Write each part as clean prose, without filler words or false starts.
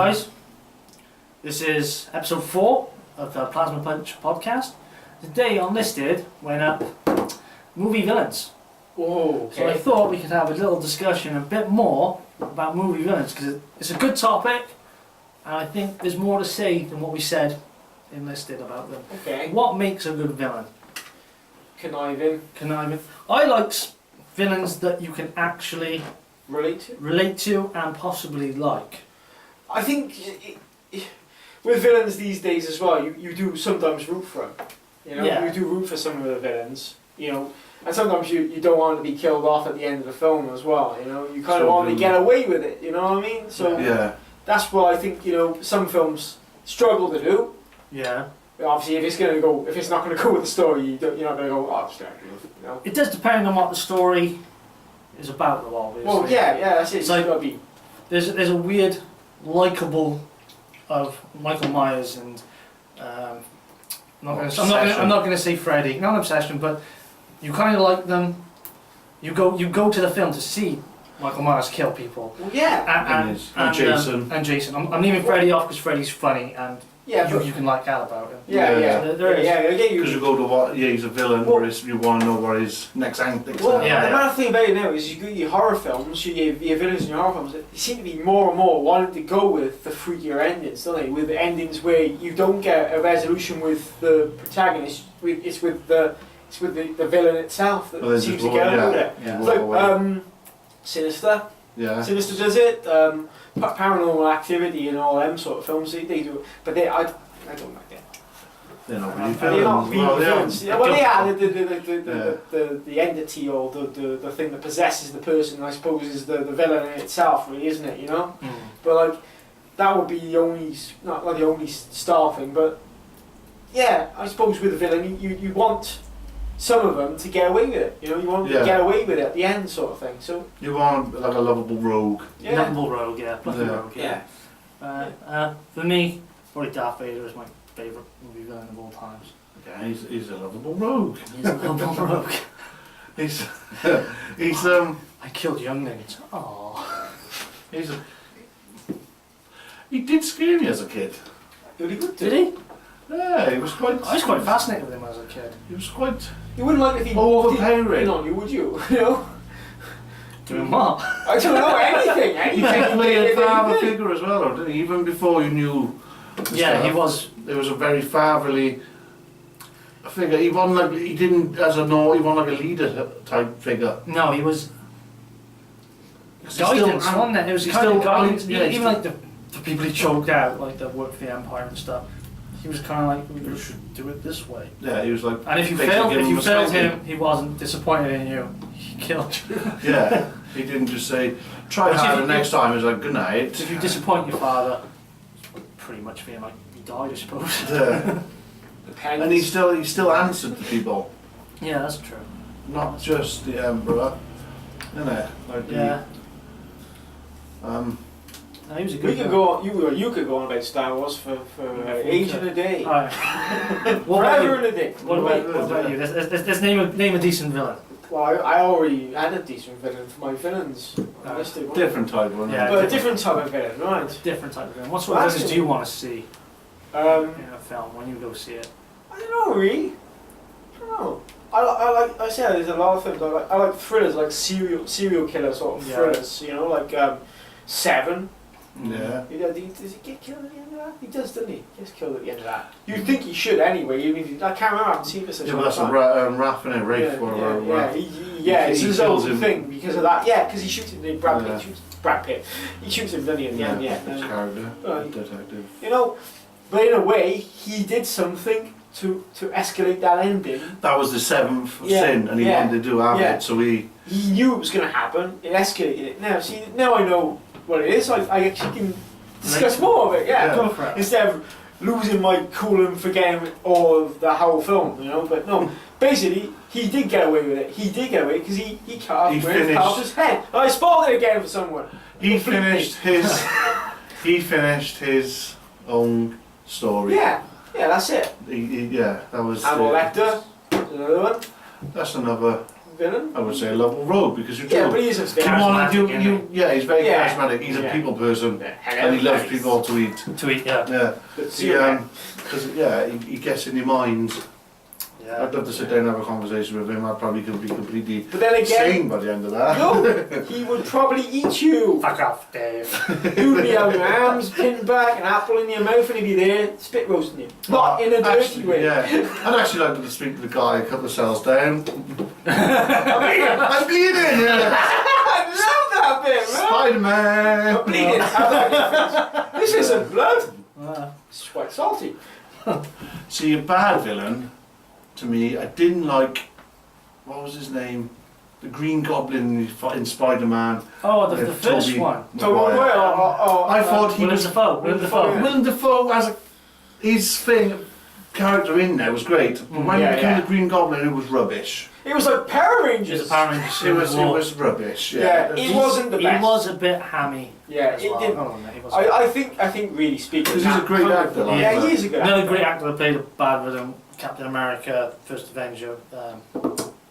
guys. This is episode 4 of the Plazma Punch podcast. Today on Listed went up movie villains. Oh, okay. So I thought we could have a little discussion a bit more about movie villains because it's a good topic and I think there's more to say than what we said in Listed about them. Okay. What makes a good villain? Conniving. I like villains that you can actually Relate to and possibly like. I think with villains these days as well, you do sometimes root for them. You know, Yeah. you do root for some of the villains. You know, and sometimes you don't want to be killed off at the end of the film as well. You know, you kind of want to get away with it. You know what I mean? So that's what I think. You know, some films struggle to do. Yeah. Obviously, if it's not going to go with the story, you're not going to go, oh, it's not good. You know. It does depend on what the story is about, though, obviously. Well, yeah, that's it. It's like, got to be. There's a weird likeable of Michael Myers and I'm not going to say Freddy, not an obsession, but you kind of like them. You go to the film to see Michael Myers kill people. Well, yeah. And Jason. And Jason. I'm leaving Freddy off because Freddy's funny and you can like that about him. Yeah. Because you go to what? Yeah, he's a villain. Whereas you want to know what his next antic is. Well, the bad thing about it now is you get your horror films, your villains in your horror films. They seem to be more and more wanting to go with the freakier endings, don't they? With the endings where you don't get a resolution with the protagonist. It's with the villain itself that seems to get away with it. Yeah. It's like Sinister. Yeah. Sinister does it. Paranormal Activity and all them sort of films they do, but I don't like them. They're not really They're not really villains. Well, Well, the entity or the thing that possesses the person, I suppose, is the villain in itself, really, isn't it? You know. Mm. But like that would be the only, not like the only star thing, but yeah, I suppose with a villain you want some of them to get away with it. You know, you want them to get away with it at the end, sort of thing. So you want like a lovable rogue. Yeah. Lovable rogue, rogue, yeah. For me, probably Darth Vader is my favourite movie villain of all times. Yeah, he's a lovable rogue. He's a lovable rogue. he's I killed younglings. Aww. He did scare me as a kid. Did he? Yeah, he was quite. I was quite fascinated with him as a kid. He was quite. You wouldn't like if he walked in on you, would you? You know? Doing what? I don't know, anything. He technically a father figure as well, didn't he? Even before you knew. Yeah, he was. There was a very fatherly figure. He wasn't like he wasn't like a leader type figure. No, he was. Guidance, wasn't it? It was kind of guidance. Even like the people he choked out, like that worked for the Empire and stuff. He was kind of like, you should do it this way. Yeah, he was like. And if you failed him, he wasn't disappointed in you. He killed you. Yeah, he didn't just say, try harder next time. He was like, good night. If you disappoint your father, pretty much for him, like he died, I suppose. Yeah. And he still answered to people. Yeah, that's true. Not just the Emperor, innit? Like he was a good. You could go on about Star Wars for age and a day. Forever and a day. What about you? Let's name a decent villain. Well, I already had a decent villain for my villains. Different type one. Yeah, but a different type of villain, right? Different type of villain. What sort of villains do you want to see in a film when you go see it? I don't know, really. I don't know. I said there's a lot of films. I like thrillers, like serial killer sort of thrillers. You know, like Seven. Yeah. Does he get killed at the end of that? He does, doesn't he? He gets killed at the end of that. You'd think he should anyway. I can't remember. I haven't seen this. Yeah, but that's a Raph and a Rafe. It's his own thing because of that. Yeah, because he shoots him. Brad Pitt. He shoots him, doesn't he? At the end. His character, detective. You know, but in a way, he did something to escalate that ending. That was the seventh sin, and he wanted to do it. So he knew it was going to happen. It escalated it. Now I know what it is. I actually can discuss more of it. Yeah, go for it. Instead of losing my cool and forgetting all of the whole film, you know. But no, basically he did get away with it. He did get away because he carved his head. I spoiled it again for someone. He finished his own story. Yeah, that's it. That was. Hannibal Lecter, another one. That's another villain? I would say a lovable rogue because you Yeah, do. but he isn't You wanna charismatic, do, isn't yeah, he's very Yeah. charismatic. He's a Yeah. people person, Yeah. and he loves people to eat. To eat, yeah. Yeah, But because he gets in your mind. Yeah. I'd love to sit down and have a conversation with him. I probably could be completely But then again, sane by the end of that. no, he would probably eat you. Fuck off, Dave. You would be having your arms pinned back, an apple in your mouth, and he'd be there, spit roasting you. Not in a dirty Actually, way. Yeah, I'd actually like to speak to the guy a couple of cells down. I'm bleeding. Yeah. I love that bit, man. Spider-Man. I'm bleeding. Have that in your face. This isn't blood. Ah. It's quite salty. See, a bad villain, to me, I didn't like, what was his name? The Green Goblin in Spider-Man. Oh, the first Tobey one. So, Maguire. I I thought he Willem was... Dafoe. Willem Dafoe. Yeah. Willem Dafoe as his character in there was great, but when he Yeah, became yeah. the Green Goblin, it was rubbish. It was like Power It Rangers. was a Power Rangers. It was rubbish. Yeah, it wasn't the He best. was a bit hammy. Yeah, as it well. did. Oh, no, he was I think really speaking. Because he's a great that- actor, like Yeah, that. he is a good Another actor. great actor that played a bad villain, Captain America, First Avenger,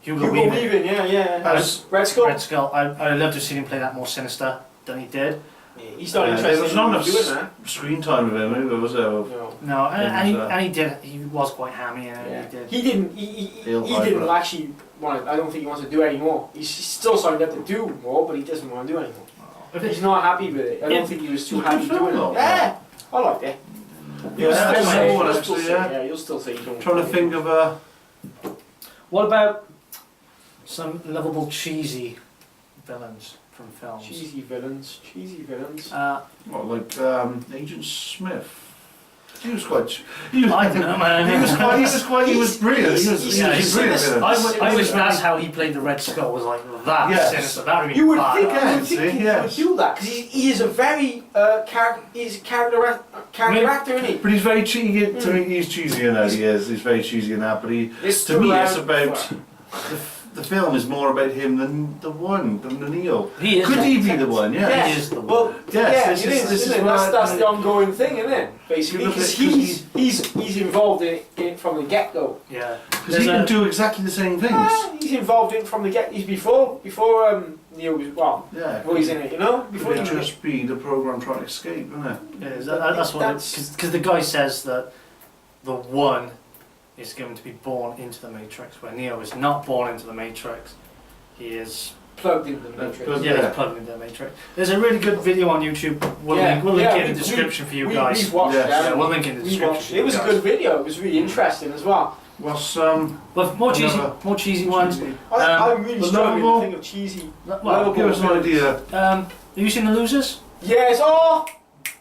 Hugo Hugo Weaving. Weaving, yeah. As- Red Skull. Red Skull. I'd love to have seen him play that more sinister than he did. Yeah, he's not There interested was in not enough doing that. screen time with him, either, was there? No. No, and, Yeah, and he did. He was quite hammy, and Yeah. he did. He didn't. He He'll didn't fight actually want. I don't think he wants to do anymore. He's still signed up to do more, but he doesn't want to do anymore. If He's it's not happy with it. I don't think he was too It's a happy good film, doing it. though. Yeah, I like it. You'll Yeah, still I say. like it, You'll still actually, say. yeah. Yeah, you'll still say. You don't. Trying to think of a... what about some lovable cheesy villains from films? Cheesy villains. Cheesy villains. What, like Agent Smith? He was quite... He was, I don't know, man. he was brilliant. He was he's brilliant. sinister. I wish that's how he played the Red Skull, was like that Yes. sinister. That would be You would bad. think, Yeah, you would think see, he yeah. would do that because he is a very character actor, isn't he? But he's very cheesy. To me, he's cheesy in that. He is. He's very cheesy in that. But he, It's to me, it's too about the film is more about him than the Neo. He is. Could he be the one? Yeah. Yeah. He is the one. Well, Yes, yeah, this it is- is, this isn't is it? what That's I- the ongoing thing, isn't it? Basically, You look because at it, he's involved in it from the get go. Yeah. Because he can do exactly the same things. He's involved in it from the get. He's before Neo was Yeah. well, he's in it, you know. Before Could he it just be the program trying to escape, isn't it? Yeah, that's what. Because the guy says that the one is going to be born into the Matrix, where Neo is not born into the Matrix. He is. plugged into the Matrix. But- Yeah, Yeah. he's plugged into the Matrix. There's a really good video on YouTube. We'll Yeah, link, we'll link yeah, it in we- the description for you we, guys. We've watched Yes. that. Yeah, we'll link it in the We description. watched for it. you It was a guys. good video. It was really interesting as well. What's But more cheesy, Another- ones. I'm really the struggling lovable- to think of cheesy. Well, give us an idea. have you seen The Losers? Yes. Oh.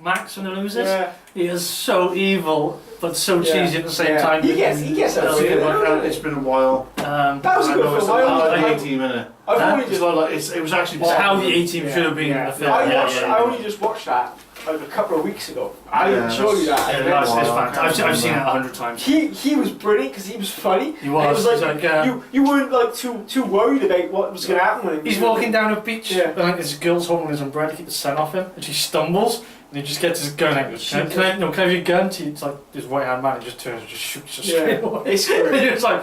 Max and The Losers? Yeah. He is so evil, but so cheesy at the same Yeah. time. He gets That was it. good. It's been a while. That was a I good know it's film. like I the only, A-Team, innit? I've Huh? only It's just. not like it was actually. It's how the Yeah. A-Team should have been in the film. I only just watched that like a couple of weeks ago. I Yeah, didn't show you that. Yeah, I that's, meant- it's Wow. fantastic. I've seen it 100 times. He was brilliant because he was funny. He was. And it was He's like, like, you weren't like too worried about what was going to happen with him. He's walking down a beach, Yeah. and like, this girl's holding his umbrella to keep the sun off him, and she stumbles, and he just gets his gun out. Can I have your gun? It's like this right hand man, he just turns and just shoots her straight Yeah, away. it's scary. And it's like,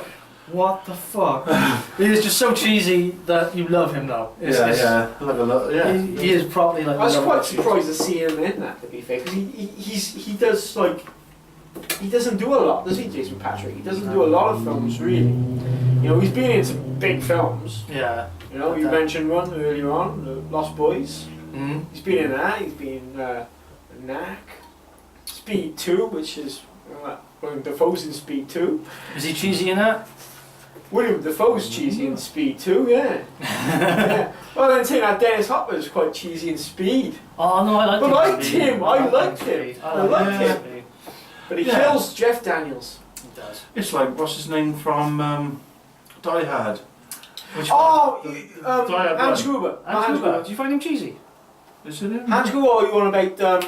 what the fuck? He is just so cheesy that you love him though. He is probably like. I was the quite lovable surprised to see him in that. To be fair, because he does like he doesn't do a lot, does he, Jason Patrick? He doesn't do a lot of films really. You know, he's been in some big films. Yeah. You know, you mentioned one earlier on, The Lost Boys. Mm-hmm. He's been in that. He's been in Knack, Speed 2, which is William Dafoe's in Speed 2. Is he cheesy in that? William Dafoe's cheesy in Speed 2, yeah. Yeah. Well, then saying that Dennis Hopper's quite cheesy in Speed. Oh no, I like But him. I liked him. I liked him. I liked him. Speed. But he Yeah. kills Jeff Daniels. He does. It's like what's his name from Die Hard. Which Oh, Diane Hans Brown. Gruber. one? Hans Gruber. Do you find him cheesy? Is it him? Hans Gruber, or you want about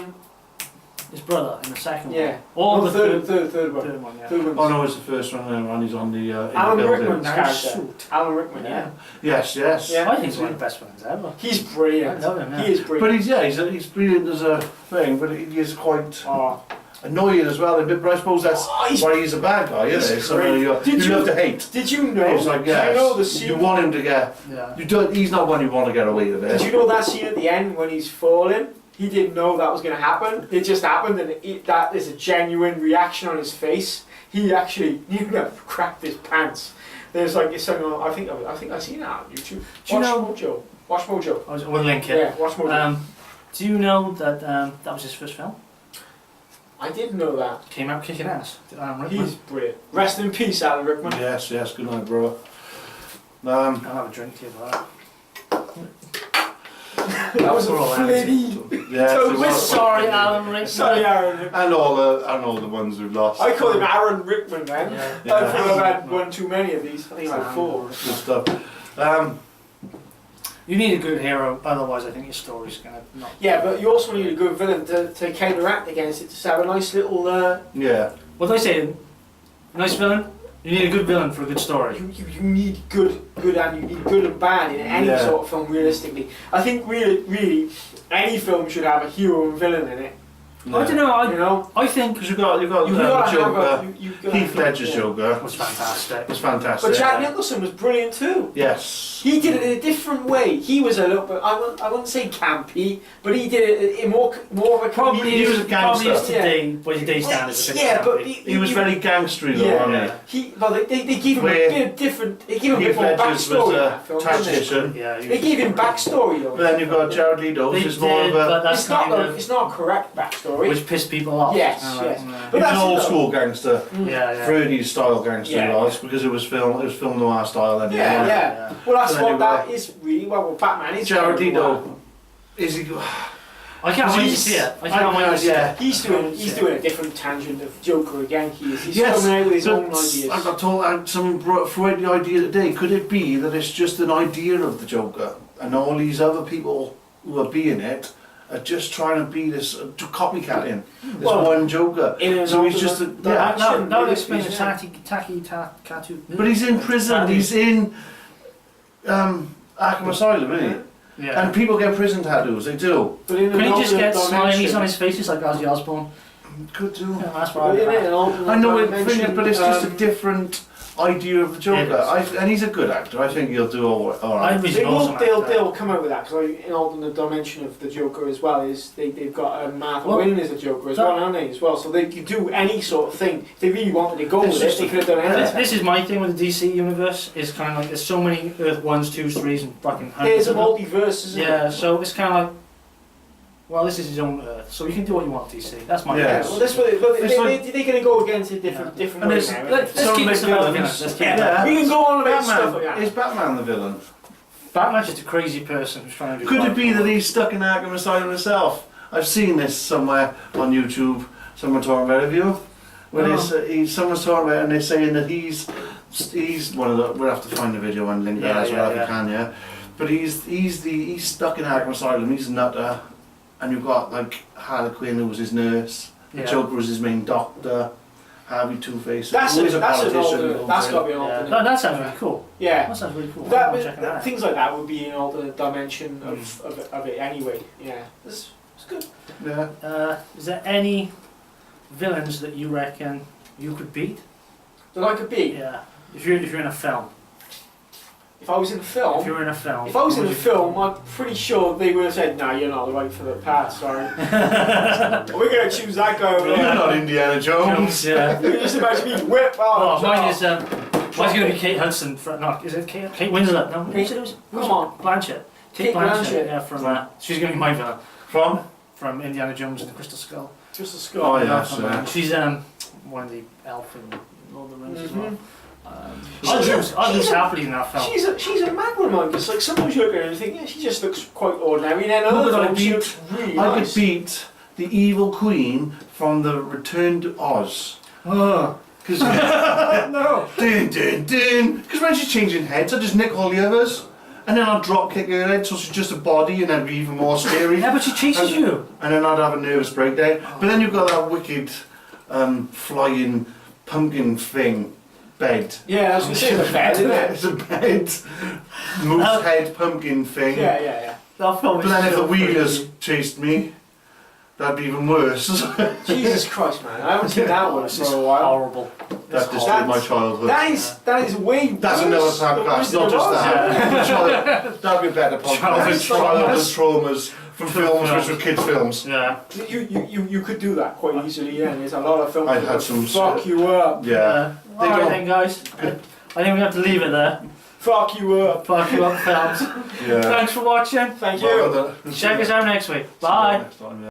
His brother in the second yeah. one. Or No, the third one. third one, yeah. Third one. Oh no, it's the first one. And he's on the. in Alan the building. Rickman's Nice character. suit. Alan Rickman, yeah. Yes, yes. Yeah. I think he's one of the best ones ever. He's brilliant. I love him, yeah. He is But brilliant. he's brilliant as a thing. But he is quite. Oh, annoying as well. But I suppose that's why he's a bad guy, isn't it? Something you love to hate. Did you know? It's like, yes, you know the scene? you want him to get. Yeah. You don't. He's not one you want to get away with it. Did you know that scene at the end when he's falling? He didn't know that was going to happen. It just happened, and that is a genuine reaction on his face. He actually knew that crapped his pants. There's like it's something. I think I've seen that on YouTube. Watch Mojo. We'll link it. Yeah, watch Mojo. Do you know that that was his first film? I didn't know that. Came out kicking ass. Alan Rickman. He's brilliant. Rest in peace, Alan Rickman. Yes. Good night, bro. I'll have a drink to you for that. That was a Poor flitty. Yes, So it We're was. sorry, Alan Rickman. Sorry, Aaron Rickman. And all the ones who lost. I call him Aaron Rickman, man. Yeah. I think I've had one too many of these. I think I've had 4. Good stuff. You need a good hero, otherwise I think your story's gonna not. Yeah, but you also need a good villain to counteract against it, to have a nice little. Yeah. What do I say? Nice villain? You need a good villain for a good story. You need good and you need good and bad in any Yeah. sort of film. Realistically, I think really any film should have a hero and villain in it. I don't know. You know, Because you've got Joker. Heath Ledger's Joker It was fantastic. was fantastic. But Jack Nicholson was brilliant too. Yes. He did it in a different way. He was a little bit, I wouldn't say campy, but he did it in more of a Probably He was a Probably is gangster. today, by today's standards. a bit Yeah, but campy. He was very gangstery though, Yeah. wasn't They gave him a Where bit different. They gave him a he? bit Heath more Ledger's backstory was in a that film. didn't they? tactician. Yeah, he They was- gave him backstory though. But then you've got Jared Leto, They who's more of did, a... but that's It's not kind a, of it's not a correct backstory. which pissed people off. Yes, Alright, yes. yeah. But He was an that's old it, though. school gangster. Yeah. 30s style gangster Yeah. he was, because it was film noir style anyway. Yeah. Well, that's But then what you've that got- is really. Well, Batman is. Jared very well. Leto, is he... I can't wait to He's- see it. I can't wait to see yeah. it. He's doing a different tangent of Joker again. He's Yes, coming out with his but own ideas. I got told, someone brought forward the idea today, could it be that it's just an idea of the Joker, and all these other people who are being it are just trying to be this, to copycat him, this Well, one Joker. in an So he's just a, alternate yeah. direction. That would He's- explain the he's- tattoo. But he's in prison, he's in Arkham Asylum, isn't he? Yeah. And people get prison tattoos, they do. But in Can an he just get alternate smileys dimension- on his face just like Ozzy Osbourne? Could do. Yeah, that's But what in I an alternate I know it, dimension, but it's just a um, different idea of the Joker. It is. And he's a good actor, I think he'll do all right. They'll come out with that because in alternate dimension of the Joker as well is they've got Martha Well, Wayne as a Joker as well, haven't they? As well, so they could do any sort of thing. If they really wanted to go It's with it, just they could have done anything. This is my thing with the DC universe. Is kind of like there's so many Earth 1s, 2s, 3s, and fucking hundreds There's a of them. multiverse, isn't Yeah, it? so it's kind of like, well, this is his own Earth, so you can do what you want, DC. That's my Yeah. Yeah, guess. well, that's what they're It's like- going to go against a different And way it's- now. Let's So keep make it relevant. villains. Let's keep Yeah. it. Yeah. We can go on about stuff like Batman, that. is Batman the villain? Batman's just a crazy person who's trying to do. Could it bad be that things. he's stuck in Arkham Asylum himself? I've seen this somewhere on YouTube, someone talking about it. Have you? When someone's talking about it and they're saying that he's one of the, we'll have to find the video and link that Yeah, as well if yeah, we can, yeah. But he's stuck in Arkham Asylum, he's a nutter, and you've got like Harley Quinn who was his nurse, the Yeah. Joker was his main doctor, Harvey Two-Face, That's who is a an politician. alternate. That's got to be an Yeah. alternate. No, that sounds really cool. Yeah. That sounds really cool. That, I'm checking that out. things like that would be an alternate dimension of it anyway. Yeah, it's good. Yeah. Is there any villains that you reckon you could beat? That I could be. Yeah. If you're in a film. If I was in a If film, you're in a film. if I was who in a would you- film, I'm pretty sure they would have said, "No, you're not the right for the part. Sorry, we're going to choose that guy over You're there." not Indiana Jones. Yeah. You just imagine me whip. Oh, mine is mine's gonna be Kate Hudson. No, is it Kate Winslet? No, Kate- who's it? come on. Blanchett. Kate Blanchett. Yeah, from she's gonna be my villain From? Indiana Jones and the Crystal Skull. Just a Oh, skull. yeah. From, she's one of the elf in Lord of the Rings as well. Mhm. I'd lose happily in that film. She's a mad one, man. Because like sometimes you look at her and you think, yeah, she just looks quite ordinary. And then Who other could I films, she beat? looks really I nice. could beat the evil queen from the Return to Oz. Oh. Because No. Because when she's changing heads, I just nick all the others, and then I'll drop kick her head so she's just a body, and then be even more scary. Yeah, but she chases you. And then I'd have a nervous breakdown. But then you've got that wicked flying pumpkin thing bed. Yeah, I was going to say the bed, isn't it? It's a bed, moose head pumpkin thing. Yeah. That film But is then if so the wheelers crazy. chased me, That'd be even worse. Jesus Christ, man! I haven't seen that one This for is a while. horrible. That destroyed my childhood. That is way That's worse another than podcast, Wizard not of just Oz. that. That'd be a better Childhood podcast. Childhood traumas from films which were kids' films. Yeah. You could do that quite easily. Yeah, there's a lot of films I that had would some fuck you up. Yeah. They Alright don't- then, guys. I think we have to leave it there. Fuck you up. Fuck you up, films. Yeah. Thanks for watching. Thank you. Well, Check us out next week. Bye. next time, yeah.